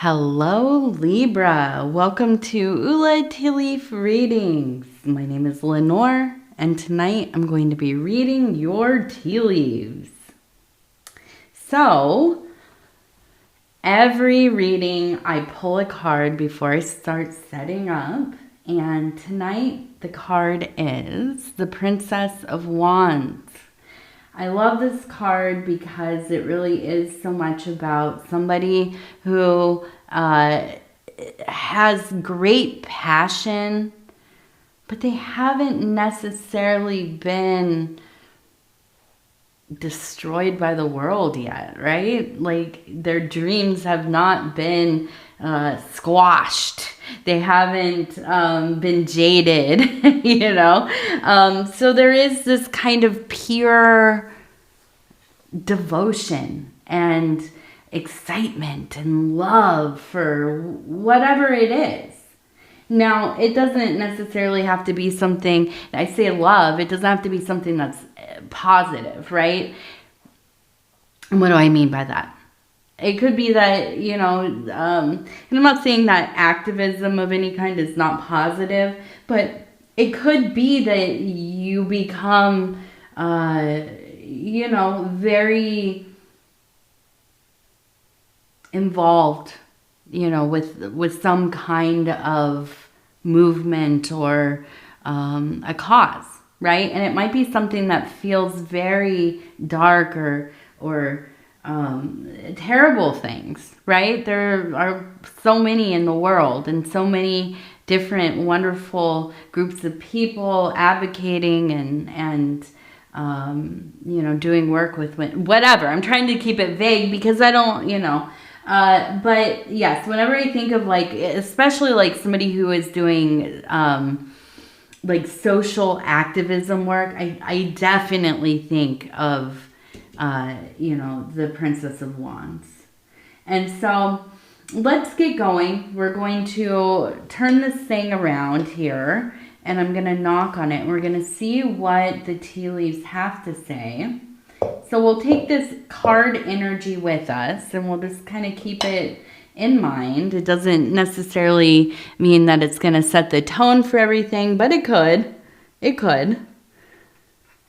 Hello Libra, welcome to Ula Tea Leaf Readings. My name is Lenor and tonight I'm going to be reading your tea leaves. So, every reading I pull a card before I start setting up, and tonight the card is the Princess of Wands. I love this card because it really is so much about somebody who has great passion, but they haven't necessarily been destroyed by the world yet, right? Like their dreams have not been squashed. They haven't been jaded, you know? So there is this kind of pure devotion and excitement and love for whatever it is. Now, it doesn't necessarily have to be something, I say love, it doesn't have to be something that's positive, right? And what do I mean by that? It could be that, you know, and I'm not saying that activism of any kind is not positive, but it could be that you become, you know, very involved, you know, with some kind of movement or a cause, right? And it might be something that feels very dark or terrible things, right? There are so many in the world and so many different wonderful groups of people advocating and you know, doing work with whatever. I'm trying to keep it vague because I don't, you know, but yes, whenever I think of like, especially like somebody who is doing like social activism work, I definitely think of you know, the Princess of Wands. And so let's get going. We're going to turn this thing around here and I'm going to knock on it and we're going to see what the tea leaves have to say. So we'll take this card energy with us and we'll just kind of keep it in mind. It doesn't necessarily mean that it's going to set the tone for everything, but it could. It could.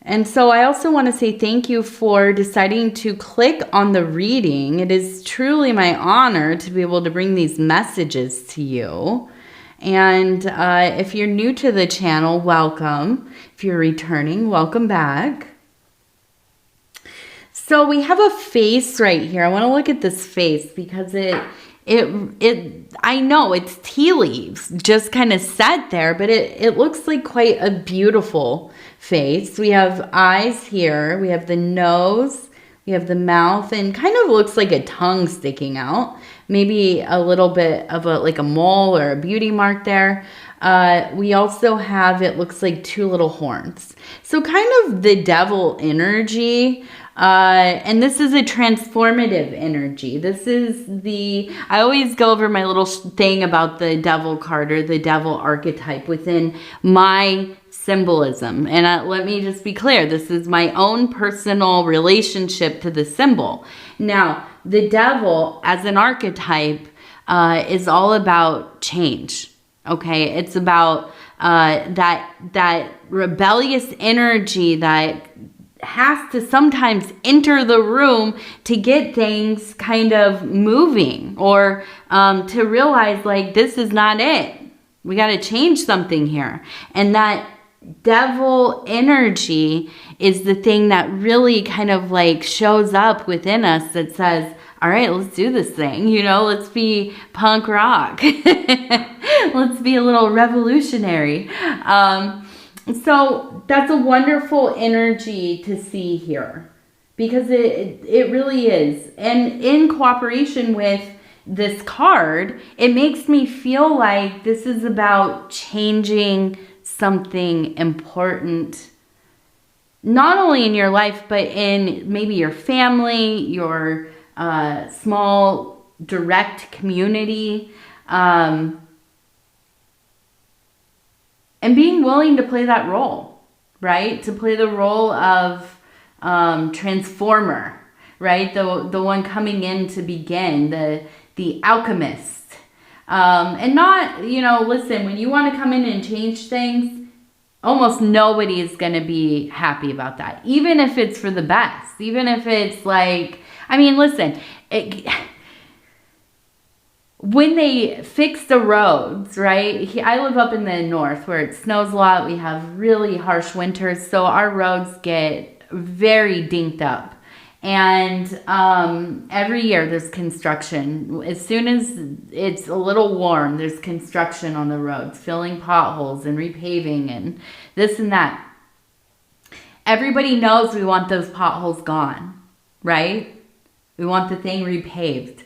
And so I also want to say thank you for deciding to click on the reading. It is truly my honor to be able to bring these messages to you. And if you're new to the channel, welcome. If you're returning, welcome back. So we have a face right here. I want to look at this face because I know it's tea leaves just kind of set there, but it looks like quite a beautiful face. We have eyes here, we have the nose, we have the mouth, and kind of looks like a tongue sticking out. Maybe a little bit of like a mole or a beauty mark there. We also have, it looks like two little horns. So kind of the devil energy. And this is a transformative energy. This is I always go over my little thing about the devil card or the devil archetype within my symbolism. And let me just be clear, this is my own personal relationship to the symbol. Now, the devil as an archetype is all about change. Okay, it's about that rebellious energy that has to sometimes enter the room to get things kind of moving or to realize like this is not it. We got to change something here. And that devil energy is the thing that really kind of like shows up within us that says, all right, let's do this thing. You know, let's be punk rock. Let's be a little revolutionary. So that's a wonderful energy to see here because it really is. And in cooperation with this card, it makes me feel like this is about changing something important, not only in your life, but in maybe your family, your small direct community, and being willing to play that role, right? To play the role of transformer, right? The one coming in to begin, the alchemist. And not, you know, listen, when you want to come in and change things, almost nobody is going to be happy about that. Even if it's for the best. Even if it's like, I mean, listen, when they fix the roads, right? I live up in the north where it snows a lot. We have really harsh winters. So our roads get very dinked up. And every year there's construction. As soon as it's a little warm, there's construction on the roads, filling potholes and repaving and this and that. Everybody knows we want those potholes gone, right? We want the thing repaved.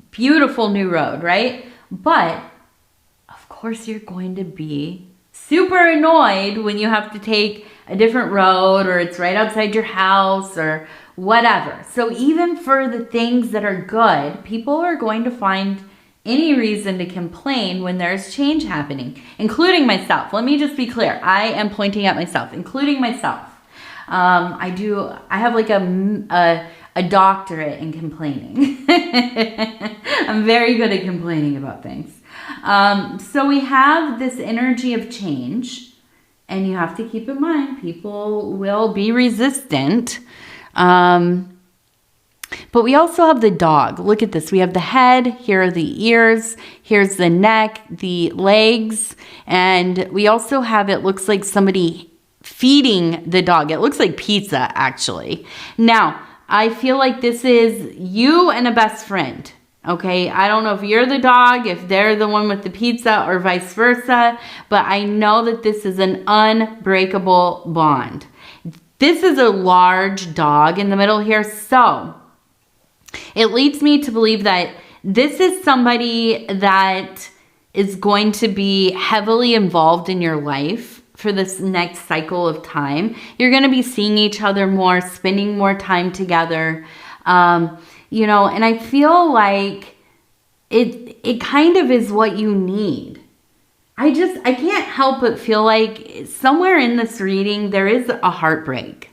Beautiful new road, right? But of course you're going to be super annoyed when you have to take a different road or it's right outside your house or whatever. So even for the things that are good, people are going to find any reason to complain when there's change happening, including myself. Let me just be clear. I am pointing at myself, including myself. I have like a doctorate in complaining. I'm very good at complaining about things. So we have this energy of change. And you have to keep in mind, people will be resistant. But we also have the dog. Look at this. We have the head. Here are the ears. Here's the neck, the legs. And we also have, it looks like somebody feeding the dog. It looks like pizza, actually. Now, I feel like this is you and a best friend. Okay, I don't know if you're the dog, if they're the one with the pizza or vice versa, but I know that this is an unbreakable bond. This is a large dog in the middle here, so it leads me to believe that this is somebody that is going to be heavily involved in your life for this next cycle of time. You're going to be seeing each other more, spending more time together. You know, and I feel like it kind of is what you need. I can't help but feel like somewhere in this reading, there is a heartbreak.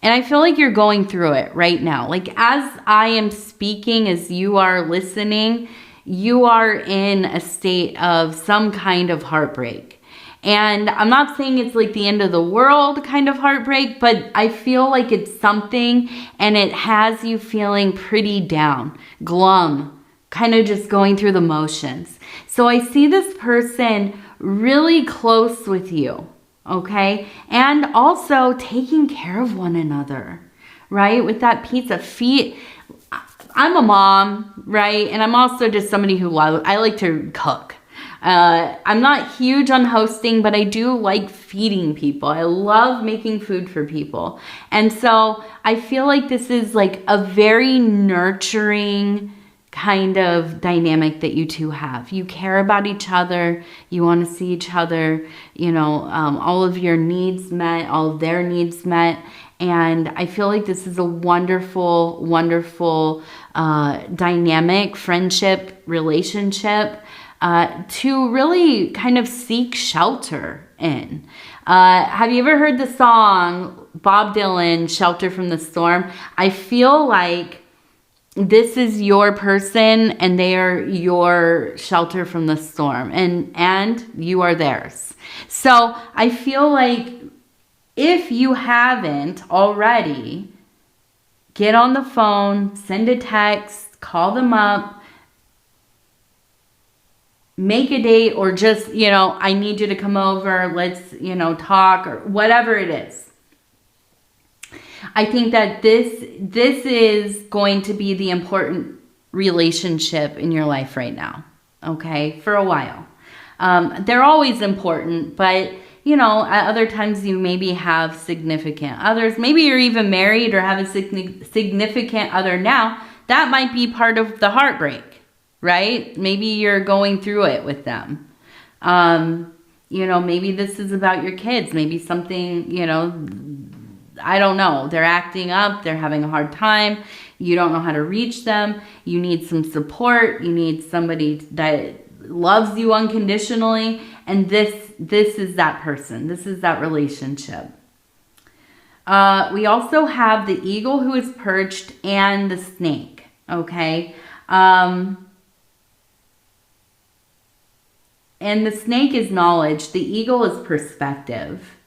And I feel like you're going through it right now. Like as I am speaking, as you are listening, you are in a state of some kind of heartbreak. And I'm not saying it's like the end of the world kind of heartbreak, but I feel like it's something and it has you feeling pretty down, glum, kind of just going through the motions. So I see this person really close with you, okay? And also taking care of one another, right? With that pizza. I'm a mom, right? And I'm also just somebody who I like to cook. I'm not huge on hosting, but I do like feeding people. I love making food for people. And so I feel like this is like a very nurturing kind of dynamic that you two have. You care about each other. You want to see each other, you know, all of your needs met, all of their needs met. And I feel like this is a wonderful, wonderful dynamic friendship, relationship. To really kind of seek shelter in. Have you ever heard the song Bob Dylan, Shelter from the Storm? I feel like this is your person and they are your shelter from the storm and you are theirs. So I feel like if you haven't already, get on the phone, send a text, call them up, make a date, or just, you know, I need you to come over, let's, you know, talk, or whatever it is. I think that this is going to be the important relationship in your life right now, okay, for a while. They're always important, but, you know, at other times you maybe have significant others. Maybe you're even married or have a significant other now. That might be part of the heartbreak. Right? Maybe you're going through it with them. You know, maybe this is about your kids. Maybe something, you know, I don't know. They're acting up. They're having a hard time. You don't know how to reach them. You need some support. You need somebody that loves you unconditionally. And this is that person. This is that relationship. We also have the eagle who is perched and the snake. Okay. And the snake is knowledge. The eagle is perspective.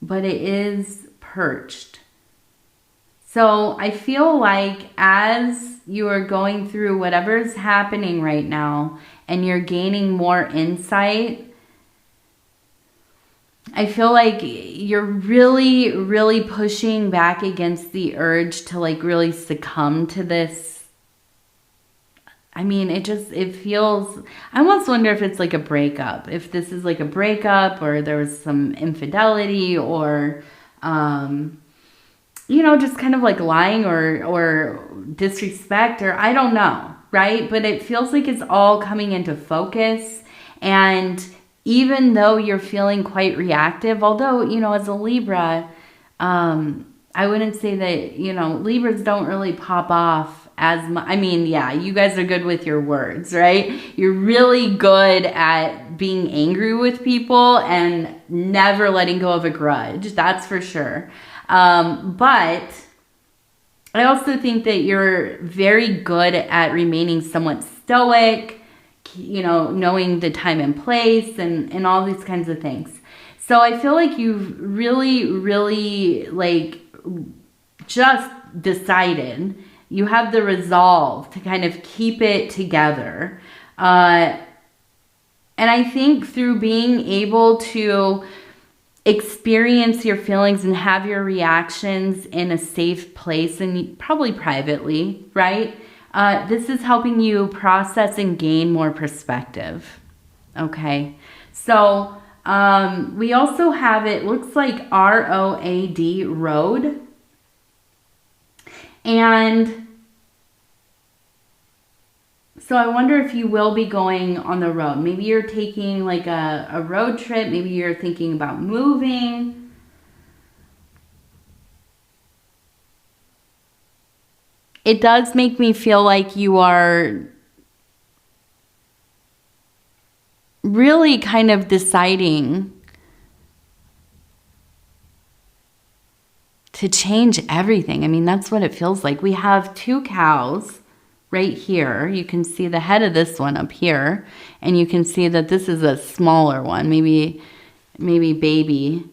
But it is perched. So I feel like as you are going through whatever's happening right now and you're gaining more insight, I feel like you're really, really pushing back against the urge to like really succumb to this. I mean, it feels, I almost wonder if it's like a breakup. If this is like a breakup or there was some infidelity or, just kind of like lying or disrespect or I don't know, right? But it feels like it's all coming into focus. And even though you're feeling quite reactive, although, as a Libra, I wouldn't say that, Libras don't really pop off as much. I mean, yeah, you guys are good with your words, right? You're really good at being angry with people and never letting go of a grudge. That's for sure. But I also think that you're very good at remaining somewhat stoic, knowing the time and place and all these kinds of things. So I feel like you've really, really like just decided, you have the resolve to kind of keep it together. And I think through being able to experience your feelings and have your reactions in a safe place and probably privately, right? This is helping you process and gain more perspective. Okay. So, we also have, it looks like ROAD, road. And so I wonder if you will be going on the road. Maybe you're taking like a road trip. Maybe you're thinking about moving. It does make me feel like you are really kind of deciding to change everything. I mean, that's what it feels like. We have 2 cows right here. You can see the head of this one up here, and you can see that this is a smaller one, maybe baby,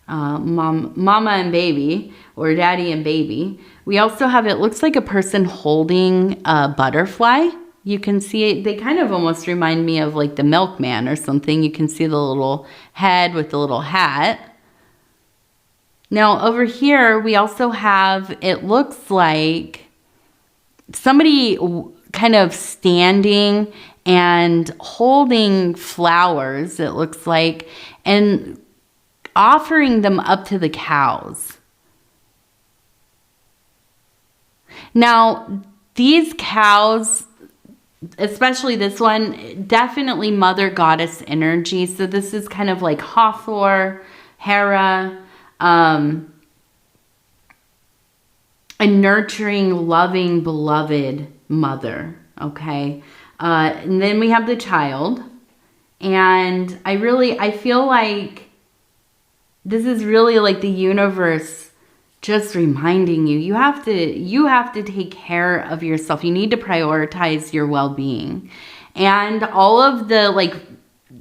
mama and baby, or daddy and baby. We also have, it looks like a person holding a butterfly. You can see it, they kind of almost remind me of like the milkman or something. You can see the little head with the little hat. Now over here, we also have, it looks like somebody kind of standing and holding flowers, it looks like, and offering them up to the cows. Now, these cows, especially this one, definitely mother goddess energy. So this is kind of like Hathor, Hera, a nurturing, loving, beloved mother, okay? And then we have the child. And I feel like this is really like the universe just reminding you, you have to take care of yourself. You need to prioritize your well-being. And all of the like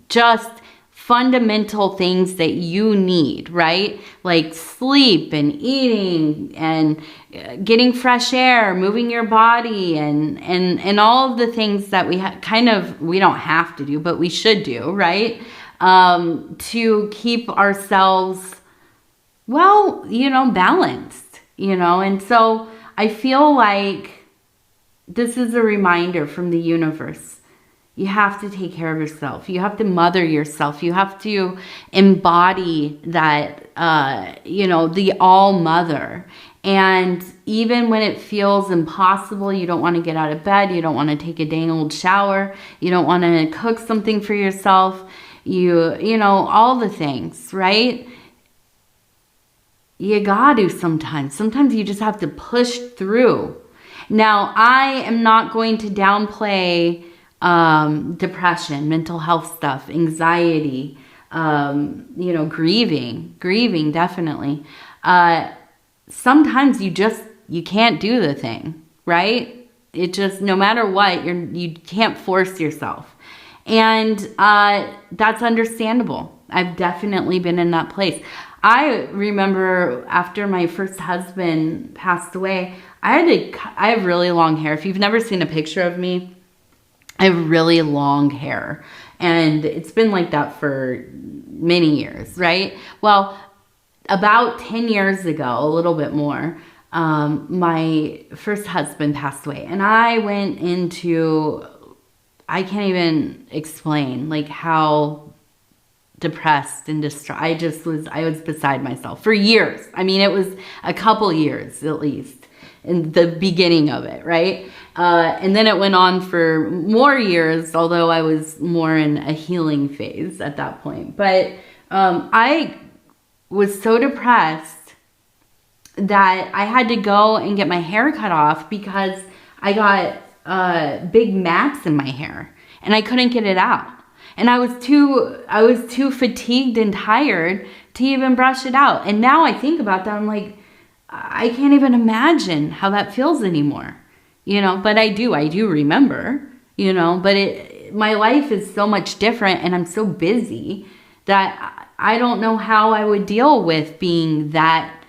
just fundamental things that you need, right? Like sleep and eating and getting fresh air, moving your body and all of the things that we we don't have to do, but we should do, right? To keep ourselves, well, balanced, and so I feel like this is a reminder from the universe. You have to take care of yourself. You have to mother yourself. You have to embody that, the all mother. And even when it feels impossible, you don't want to get out of bed. You don't want to take a dang old shower. You don't want to cook something for yourself. All the things, right? You gotta sometimes. Sometimes you just have to push through. Now, I am not going to downplay depression, mental health stuff, anxiety, grieving, definitely. Sometimes you just you can't do the thing, right? It just, no matter what, you can't force yourself. And that's understandable. I've definitely been in that place. I remember after my first husband passed away, I have really long hair. If you've never seen a picture of me, I have really long hair. And it's been like that for many years, right? Well, about 10 years ago, a little bit more, my first husband passed away. And I went into, I can't even explain like how depressed and distraught. I was beside myself for years. I mean, it was a couple years at least in the beginning of it, right? And then it went on for more years, although I was more in a healing phase at that point. But I was so depressed that I had to go and get my hair cut off because I got big mats in my hair and I couldn't get it out. And I was too fatigued and tired to even brush it out. And now I think about that, I'm like, I can't even imagine how that feels anymore, but I do remember, but my life is so much different and I'm so busy that I don't know how I would deal with being that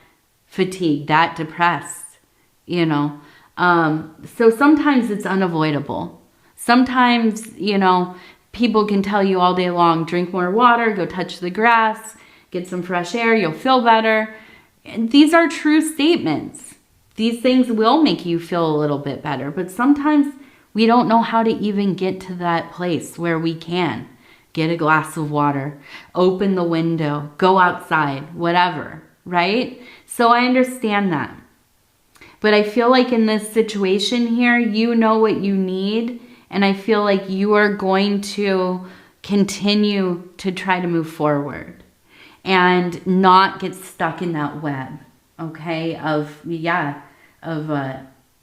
fatigued, that depressed, So sometimes it's unavoidable. Sometimes, people can tell you all day long, drink more water, go touch the grass, get some fresh air, you'll feel better. And these are true statements. These things will make you feel a little bit better, but sometimes we don't know how to even get to that place where we can get a glass of water, open the window, go outside, whatever, right? So I understand that. But I feel like in this situation here, you know what you need. And I feel like you are going to continue to try to move forward and not get stuck in that web, okay, of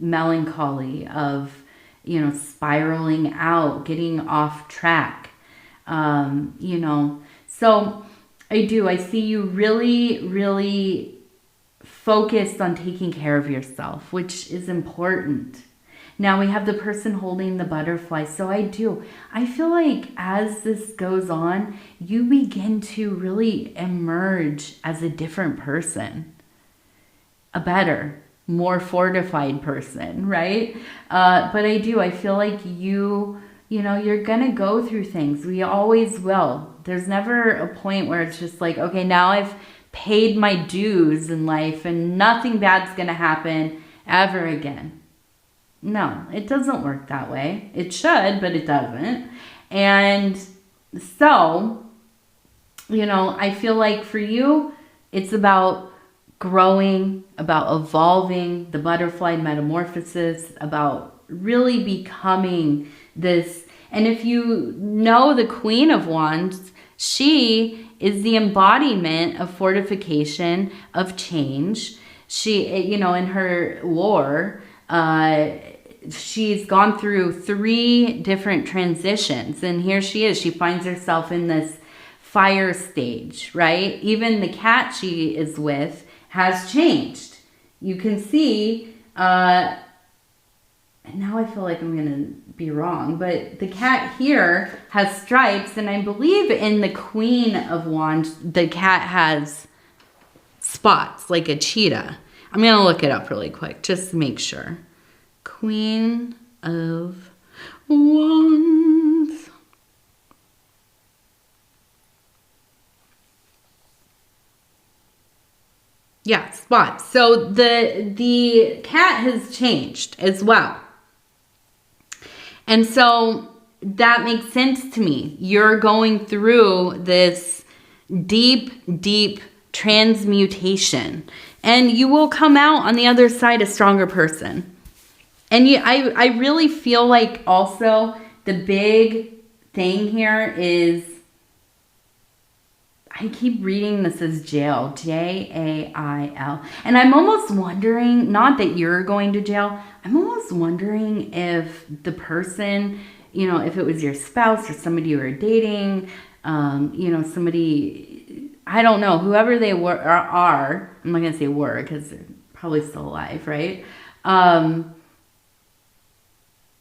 melancholy, of, spiraling out, getting off track, So I see you really, really focused on taking care of yourself, which is important. Now we have the person holding the butterfly. So I feel like as this goes on, you begin to really emerge as a different person, a better, more fortified person, right? But I feel like you're going to go through things. We always will. There's never a point where it's just like, okay, now I've paid my dues in life and nothing bad's going to happen ever again. No, it doesn't work that way. It should, but it doesn't. And so, I feel like for you, it's about growing, about evolving, the butterfly metamorphosis, about really becoming this. And if you know the Queen of Wands, she is the embodiment of fortification, of change. She, in her lore, she's gone through 3 different transitions, and here she is. She finds herself in this fire stage, right? Even the cat she is with has changed. You can see, and now I feel like I'm gonna be wrong, but the cat here has stripes, and I believe in the Queen of Wands, the cat has spots like a cheetah. I'm going to look it up really quick just to make sure. Queen of Wands. Yeah, spots. So the cat has changed as well. And so that makes sense to me. You're going through this deep, deep transmutation. And you will come out on the other side a stronger person. And I really feel like also the big thing here is, I keep reading this as jail, Jail. And I'm almost wondering, not that you're going to jail, I'm almost wondering if the person, if it was your spouse or somebody you were dating, somebody, I don't know, whoever they are, I'm not going to say were because they're probably still alive, right?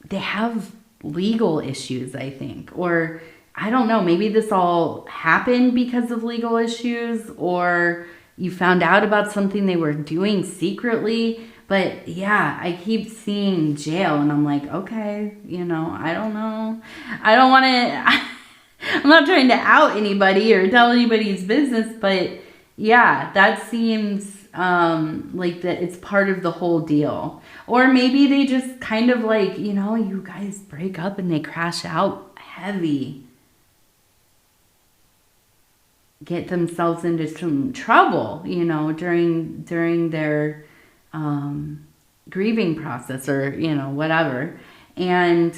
They have legal issues, I think, or I don't know, maybe this all happened because of legal issues, or you found out about something they were doing secretly. But yeah, I keep seeing jail and I'm like, okay, you know, I don't know. I don't want to, I'm not trying to out anybody or tell anybody's business, but yeah, that seems like that it's part of the whole deal. Or maybe they just kind of like, you know, you guys break up and they crash out heavy. Get themselves into some trouble, you know, during their grieving process, or, you know, whatever. And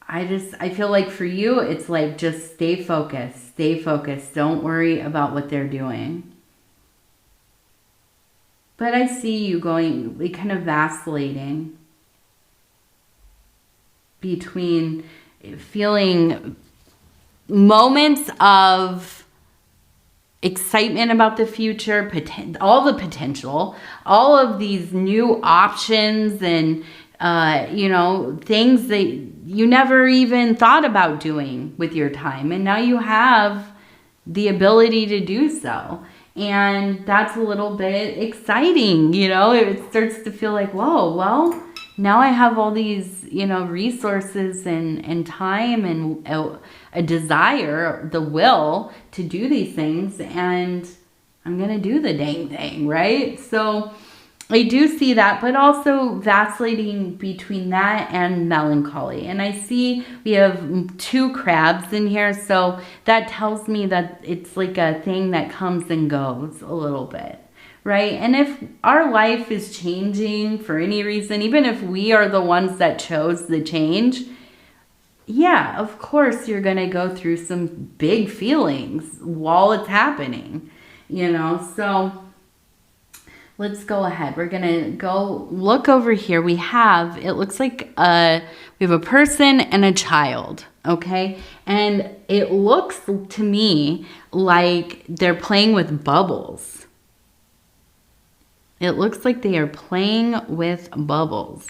I feel like for you, it's like, just stay focused. Stay focused. Don't worry about what they're doing. But I see you going, like, kind of vacillating between feeling moments of excitement about the future, all the potential, all of these new options and, you know, things that you never even thought about doing with your time. And now you have the ability to do so. And that's a little bit exciting, you know, it starts to feel like, whoa, well, now I have all these, you know, resources and time and a desire, the will to do these things, and I'm going to do the dang thing, right? So I do see that, but also vacillating between that and melancholy. And I see we have 2 crabs in here, so that tells me that it's like a thing that comes and goes a little bit, right? And if our life is changing for any reason, even if we are the ones that chose the change, yeah, of course you're going to go through some big feelings while it's happening, you know? So let's go ahead. We're going to go look over here. We have, it looks like we have a person and a child, okay? And it looks to me like they're playing with bubbles. It looks like they are playing with bubbles.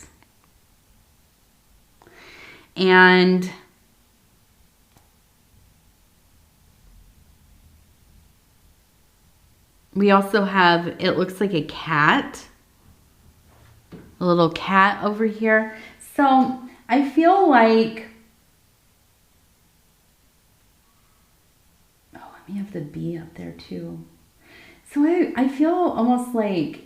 And we also have, it looks like a cat, a little cat over here. So I feel like, oh, let me have the bee up there too. So I feel almost like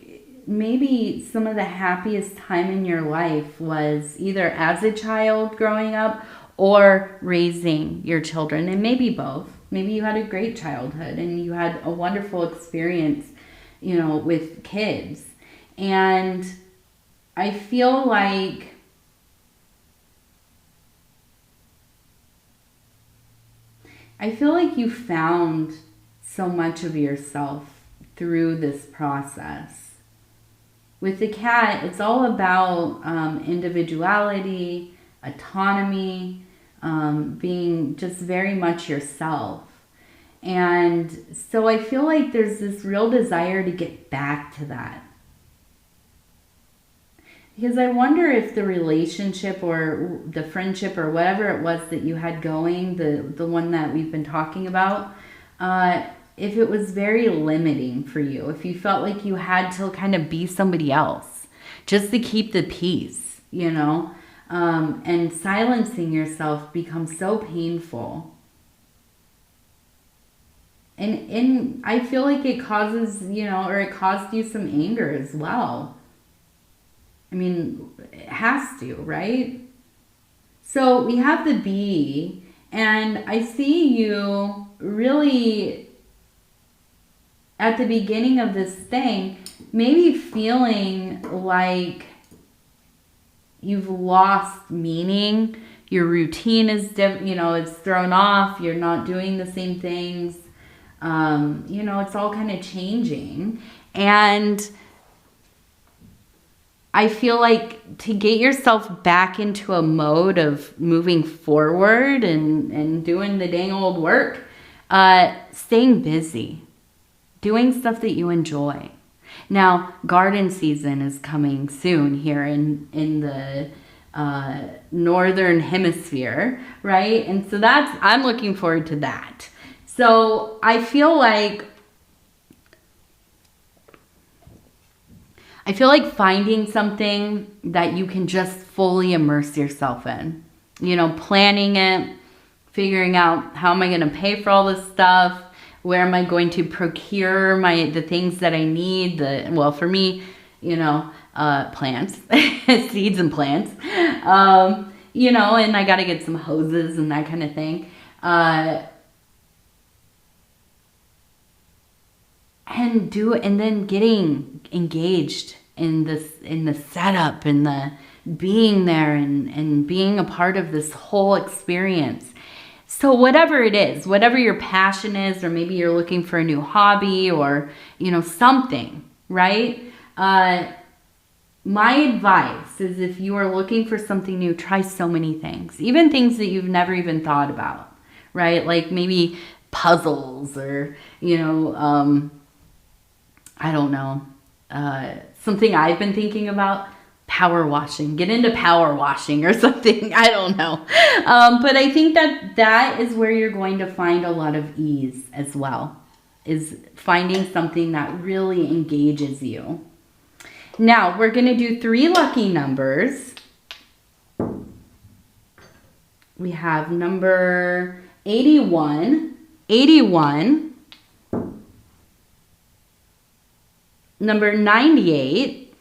maybe some of the happiest time in your life was either as a child growing up or raising your children, and maybe both. Maybe you had a great childhood and you had a wonderful experience, you know, with kids. And I feel like you found so much of yourself through this process. With the cat, it's all about individuality, autonomy, being just very much yourself. And so I feel like there's this real desire to get back to that. Because I wonder if the relationship or the friendship or whatever it was that you had going, the one that we've been talking about, if it was very limiting for you, if you felt like you had to kind of be somebody else just to keep the peace, you know, and silencing yourself becomes so painful. And I feel like it causes, you know, or it caused you some anger as well. I mean, it has to, right? So we have the bee, and I see you really at the beginning of this thing, maybe feeling like you've lost meaning. Your routine is, you know, it's thrown off. You're not doing the same things. You know, it's all kind of changing. And I feel like to get yourself back into a mode of moving forward and doing the dang old work, staying busy. doing stuff that you enjoy. Now, garden season is coming soon here in the northern hemisphere, right? And so I'm looking forward to that. So I feel like finding something that you can just fully immerse yourself in, you know, planning it, figuring out how am I going to pay for all this stuff, where am I going to procure the things that I need, well, for me, you know, plants, seeds and plants, you know, and I got to get some hoses and that kind of thing. And then getting engaged in the setup and the being there and being a part of this whole experience. So whatever it is, whatever your passion is, or maybe you're looking for a new hobby or, you know, something, right? My advice is, if you are looking for something new, try so many things, even things that you've never even thought about, right? Like maybe puzzles or, you know, I don't know, something I've been thinking about, power washing. Get into power washing or something. I don't know. But I think that is where you're going to find a lot of ease as well, is finding something that really engages you. Now, we're going to do 3 lucky numbers. We have number 81, number 98,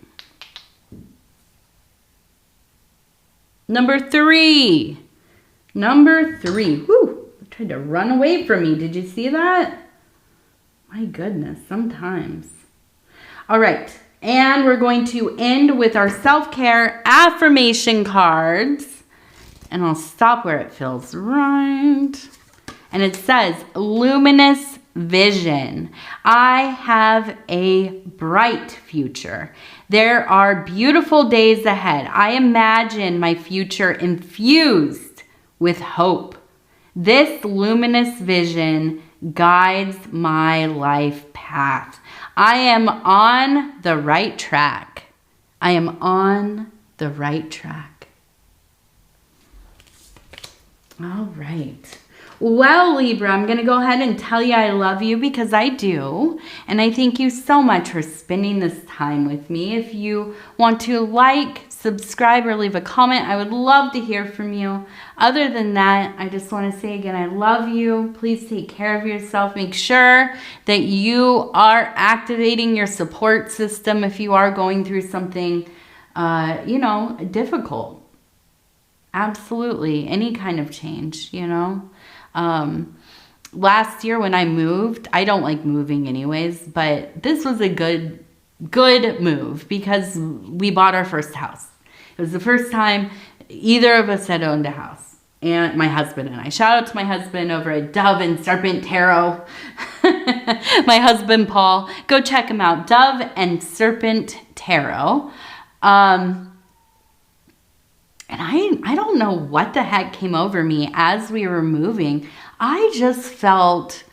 number 3. Whew, it tried to run away from me. Did you see that? My goodness, sometimes. All right, and we're going to end with our self-care affirmation cards. And I'll stop where it feels right. And it says, luminous vision. I have a bright future. There are beautiful days ahead. I imagine my future infused with hope. This luminous vision guides my life path. I am on the right track. I am on the right track. All right. Well, Libra, I'm going to go ahead and tell you I love you, because I do. And I thank you so much for spending this time with me. If you want to like, subscribe, or leave a comment, I would love to hear from you. Other than that, I just want to say again, I love you. Please take care of yourself. Make sure that you are activating your support system if you are going through something, you know, difficult. Absolutely. Any kind of change, you know. Last year when I moved, I don't like moving anyways, but this was a good move because we bought our first house. It was the first time either of us had owned a house, and my husband and I. Shout out to my husband over at Dove and Serpent Tarot. My husband, Paul. Go check him out. Dove and Serpent Tarot. And I don't know what the heck came over me as we were moving. I just felt,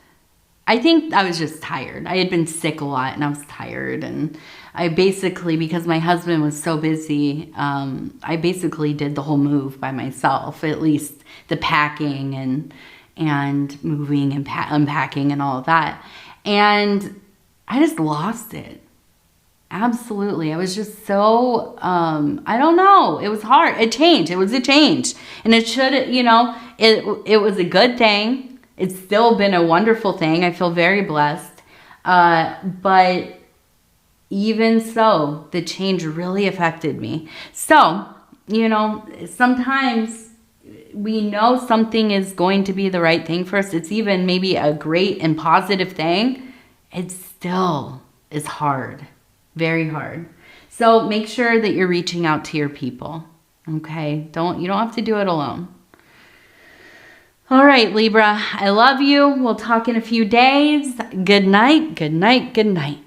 I think I was just tired. I had been sick a lot and I was tired. And I basically, because my husband was so busy, I basically did the whole move by myself, at least the packing and moving and unpacking and all of that. And I just lost it. Absolutely. I was just so, I don't know. It was hard. It was a change. And it should, you know, it was a good thing. It's still been a wonderful thing. I feel very blessed. But even so, the change really affected me. So, you know, sometimes we know something is going to be the right thing for us. It's even maybe a great and positive thing. It still is hard. Very hard. So make sure that you're reaching out to your people. Okay? You don't have to do it alone. All right, Libra. I love you. We'll talk in a few days. Good night. Good night. Good night.